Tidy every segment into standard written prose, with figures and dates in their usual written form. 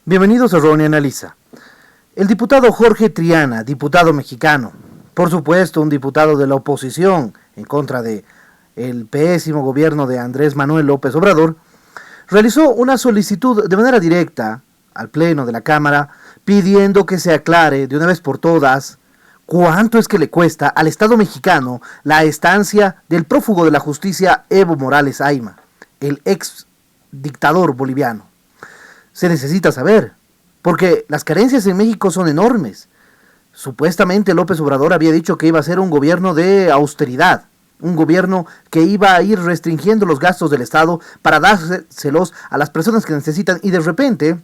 Bienvenidos a Ronnie Analiza. El diputado Jorge Triana, diputado mexicano, por supuesto un diputado de la oposición en contra de el pésimo gobierno de Andrés Manuel López Obrador, realizó una solicitud de manera directa al Pleno de la Cámara pidiendo que se aclare de una vez por todas cuánto es que le cuesta al Estado mexicano la estancia del prófugo de la justicia Evo Morales Ayma, el ex dictador boliviano. Se necesita saber, porque las carencias en México son enormes. Supuestamente López Obrador había dicho que iba a ser un gobierno de austeridad, un gobierno que iba a ir restringiendo los gastos del Estado para dárselos a las personas que necesitan, y de repente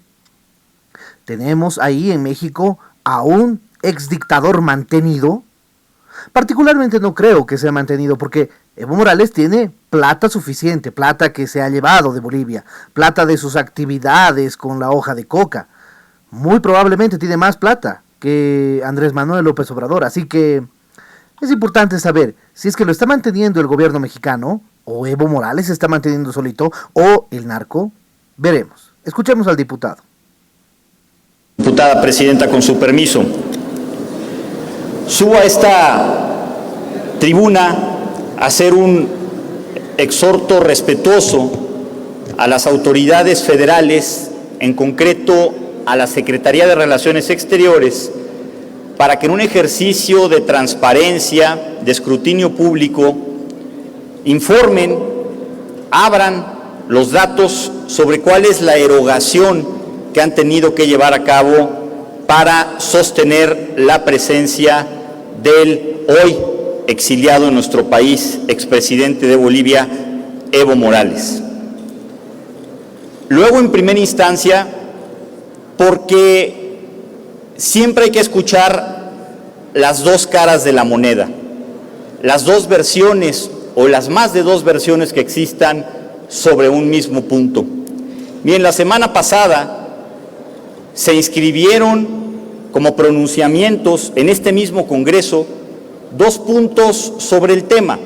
tenemos ahí en México a un ex dictador mantenido. Particularmente no creo que sea mantenido, porque Evo Morales tiene plata suficiente, plata que se ha llevado de Bolivia, plata de sus actividades con la hoja de coca. Muy probablemente tiene más plata que Andrés Manuel López Obrador, así que es importante saber si es que lo está manteniendo el gobierno mexicano, o Evo Morales se está manteniendo solito, o el narco. Veremos. Escuchemos al diputado. Diputada presidenta, con su permiso, subo a esta tribuna a hacer un exhorto respetuoso a las autoridades federales, en concreto a la Secretaría de Relaciones Exteriores, para que en un ejercicio de transparencia, de escrutinio público, informen, abran los datos sobre cuál es la erogación que han tenido que llevar a cabo para sostener la presencia del hoy exiliado en nuestro país, expresidente de Bolivia, Evo Morales. Luego, en primera instancia, porque siempre hay que escuchar las dos caras de la moneda, las dos versiones o las más de dos versiones que existan sobre un mismo punto. Bien, la semana pasada se inscribieron como pronunciamientos en este mismo Congreso dos puntos sobre el tema.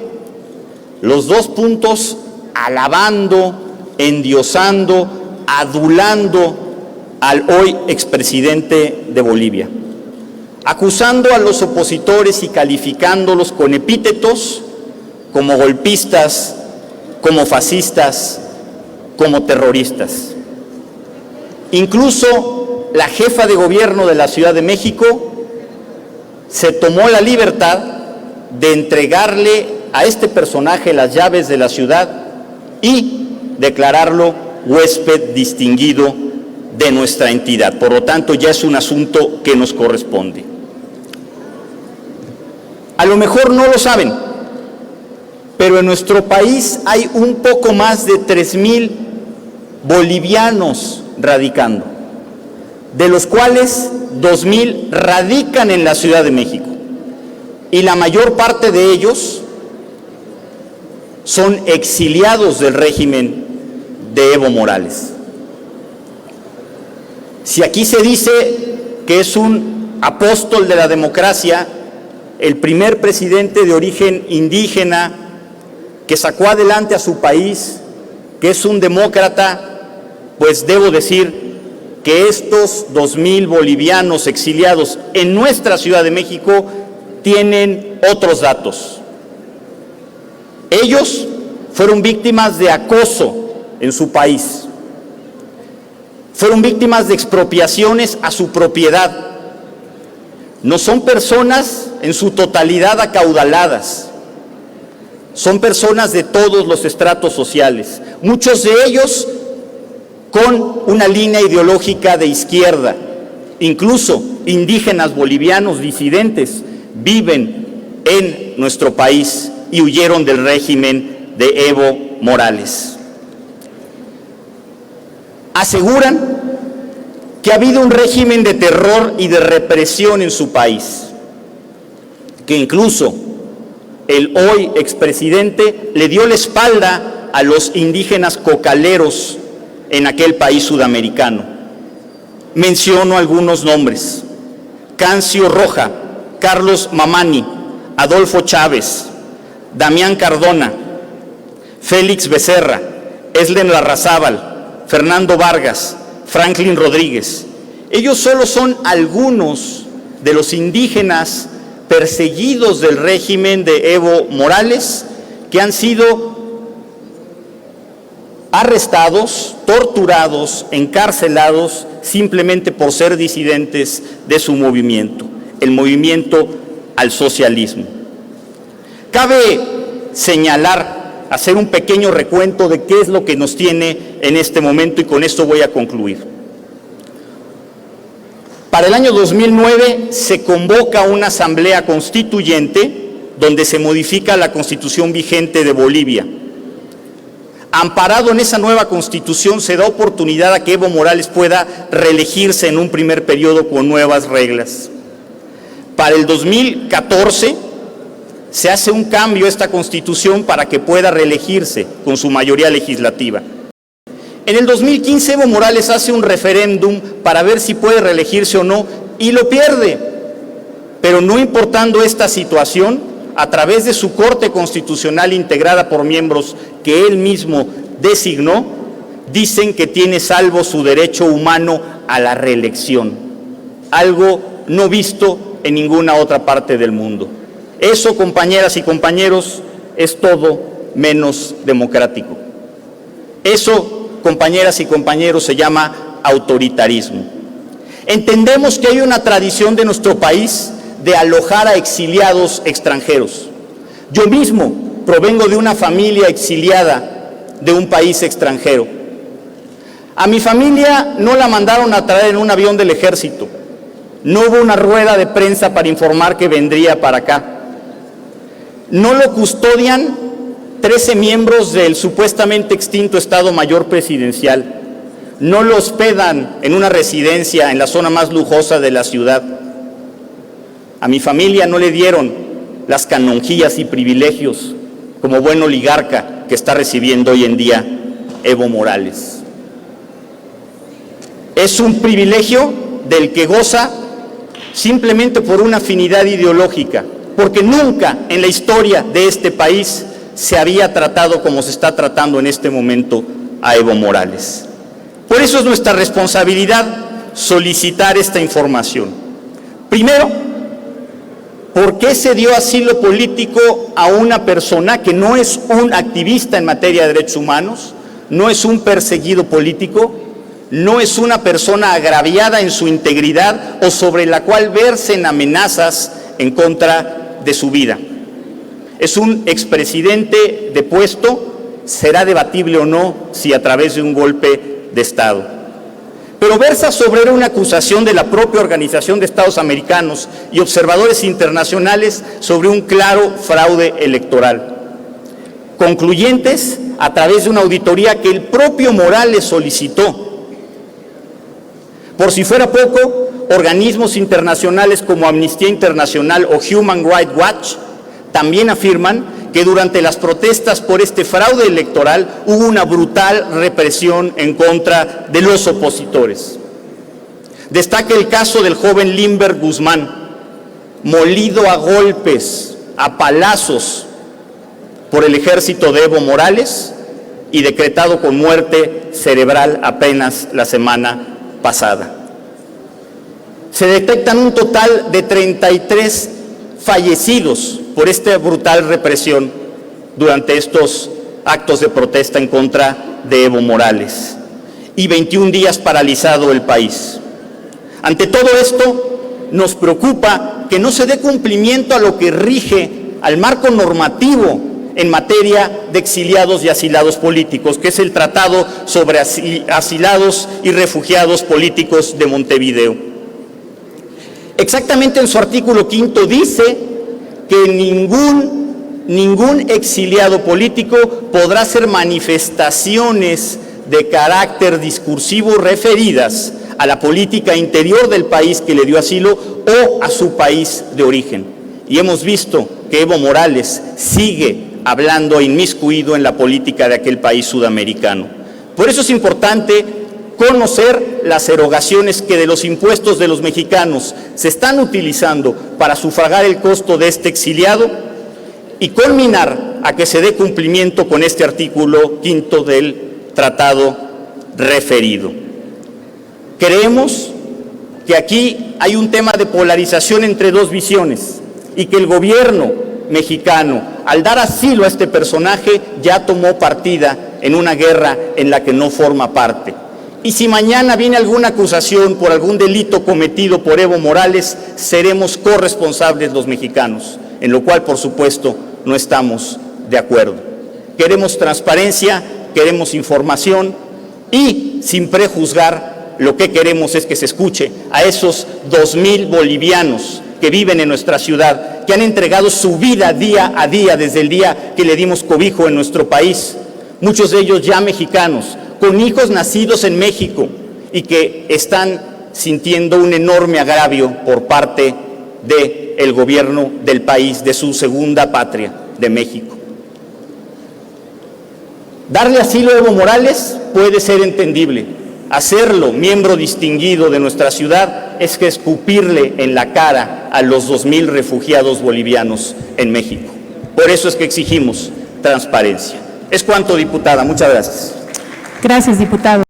Los dos puntos alabando, endiosando, adulando al hoy expresidente de Bolivia, acusando a los opositores y calificándolos con epítetos como golpistas, como fascistas, como terroristas. Incluso la jefa de gobierno de la Ciudad de México se tomó la libertad de entregarle a este personaje las llaves de la ciudad y declararlo huésped distinguido de nuestra entidad. Por lo tanto, ya es un asunto que nos corresponde. A lo mejor no lo saben, pero en nuestro país hay un poco más de 3,000 bolivianos radicando, de los cuales 2,000 radican en la Ciudad de México, y la mayor parte de ellos son exiliados del régimen de Evo Morales. Si aquí se dice que es un apóstol de la democracia, el primer presidente de origen indígena que sacó adelante a su país, que es un demócrata, pues debo decir que estos 2,000 bolivianos exiliados en nuestra Ciudad de México tienen otros datos. Ellos fueron víctimas de acoso en su país, fueron víctimas de expropiaciones a su propiedad. No son personas en su totalidad acaudaladas, son personas de todos los estratos sociales, muchos de ellos con una línea ideológica de izquierda. Incluso indígenas bolivianos disidentes viven en nuestro país y huyeron del régimen de Evo Morales. Aseguran que ha habido un régimen de terror y de represión en su país, que incluso el hoy expresidente le dio la espalda a los indígenas cocaleros en aquel país sudamericano. Menciono algunos nombres: Cancio Roja, Carlos Mamani, Adolfo Chávez, Damián Cardona, Félix Becerra, Eslen Larrazábal, Fernando Vargas, Franklin Rodríguez. Ellos solo son algunos de los indígenas perseguidos del régimen de Evo Morales que han sido arrestados, torturados, encarcelados simplemente por ser disidentes de su movimiento, el movimiento al socialismo. Cabe señalar, hacer un pequeño recuento de qué es lo que nos tiene en este momento, y con esto voy a concluir. Para el año 2009 se convoca una asamblea constituyente donde se modifica la constitución vigente de Bolivia. Amparado en esa nueva constitución, se da oportunidad a que Evo Morales pueda reelegirse en un primer periodo con nuevas reglas. Para el 2014 se hace un cambio a esta constitución para que pueda reelegirse con su mayoría legislativa. En el 2015 Evo Morales hace un referéndum para ver si puede reelegirse o no y lo pierde. Pero no importando esta situación, a través de su Corte Constitucional integrada por miembros que él mismo designó, dicen que tiene salvo su derecho humano a la reelección, algo no visto en ninguna otra parte del mundo. Eso, compañeras y compañeros, es todo menos democrático. Eso, compañeras y compañeros, se llama autoritarismo. Entendemos que hay una tradición de nuestro país de alojar a exiliados extranjeros. Yo mismo provengo de una familia exiliada de un país extranjero. A mi familia no la mandaron a traer en un avión del ejército. No hubo una rueda de prensa para informar que vendría para acá. No lo custodian 13 miembros del supuestamente extinto Estado Mayor Presidencial. No lo hospedan en una residencia en la zona más lujosa de la ciudad. A mi familia no le dieron las canonjías y privilegios como buen oligarca que está recibiendo hoy en día Evo Morales. Es un privilegio del que goza simplemente por una afinidad ideológica, porque nunca en la historia de este país se había tratado como se está tratando en este momento a Evo Morales. Por eso es nuestra responsabilidad solicitar esta información. Primero, ¿por qué se dio asilo político a una persona que no es un activista en materia de derechos humanos, no es un perseguido político, no es una persona agraviada en su integridad o sobre la cual versen amenazas en contra de su vida? Es un expresidente depuesto, será debatible o no si a través de un golpe de Estado. Pero versa sobre una acusación de la propia Organización de Estados Americanos y observadores internacionales sobre un claro fraude electoral, concluyentes a través de una auditoría que el propio Morales solicitó. Por si fuera poco, organismos internacionales como Amnistía Internacional o Human Rights Watch también afirman que durante las protestas por este fraude electoral hubo una brutal represión en contra de los opositores. Destaca el caso del joven Limber Guzmán, molido a golpes, a palazos por el ejército de Evo Morales y decretado con muerte cerebral apenas la semana pasada. Se detectan un total de 33 fallecidos por esta brutal represión durante estos actos de protesta en contra de Evo Morales y 21 días paralizado el país. Ante todo esto, nos preocupa que no se dé cumplimiento a lo que rige al marco normativo en materia de exiliados y asilados políticos, que es el Tratado sobre Asilados y Refugiados Políticos de Montevideo. Exactamente en su artículo 5 dice que ningún exiliado político podrá hacer manifestaciones de carácter discursivo referidas a la política interior del país que le dio asilo o a su país de origen. Y hemos visto que Evo Morales sigue hablando e inmiscuido en la política de aquel país sudamericano. Por eso es importante conocer las erogaciones que de los impuestos de los mexicanos se están utilizando para sufragar el costo de este exiliado y culminar a que se dé cumplimiento con este artículo 5 del tratado referido. Creemos que aquí hay un tema de polarización entre dos visiones y que el gobierno mexicano, al dar asilo a este personaje, ya tomó partida en una guerra en la que no forma parte. Y si mañana viene alguna acusación por algún delito cometido por Evo Morales, seremos corresponsables los mexicanos, en lo cual, por supuesto, no estamos de acuerdo. Queremos transparencia, queremos información y, sin prejuzgar, lo que queremos es que se escuche a esos 2,000 bolivianos que viven en nuestra ciudad, que han entregado su vida día a día desde el día que le dimos cobijo en nuestro país, muchos de ellos ya mexicanos, con hijos nacidos en México y que están sintiendo un enorme agravio por parte del gobierno del país, de su segunda patria, de México. Darle asilo a Evo Morales puede ser entendible. Hacerlo miembro distinguido de nuestra ciudad es que escupirle en la cara a los 2,000 refugiados bolivianos en México. Por eso es que exigimos transparencia. Es cuanto, diputada. Muchas gracias. Gracias, diputado.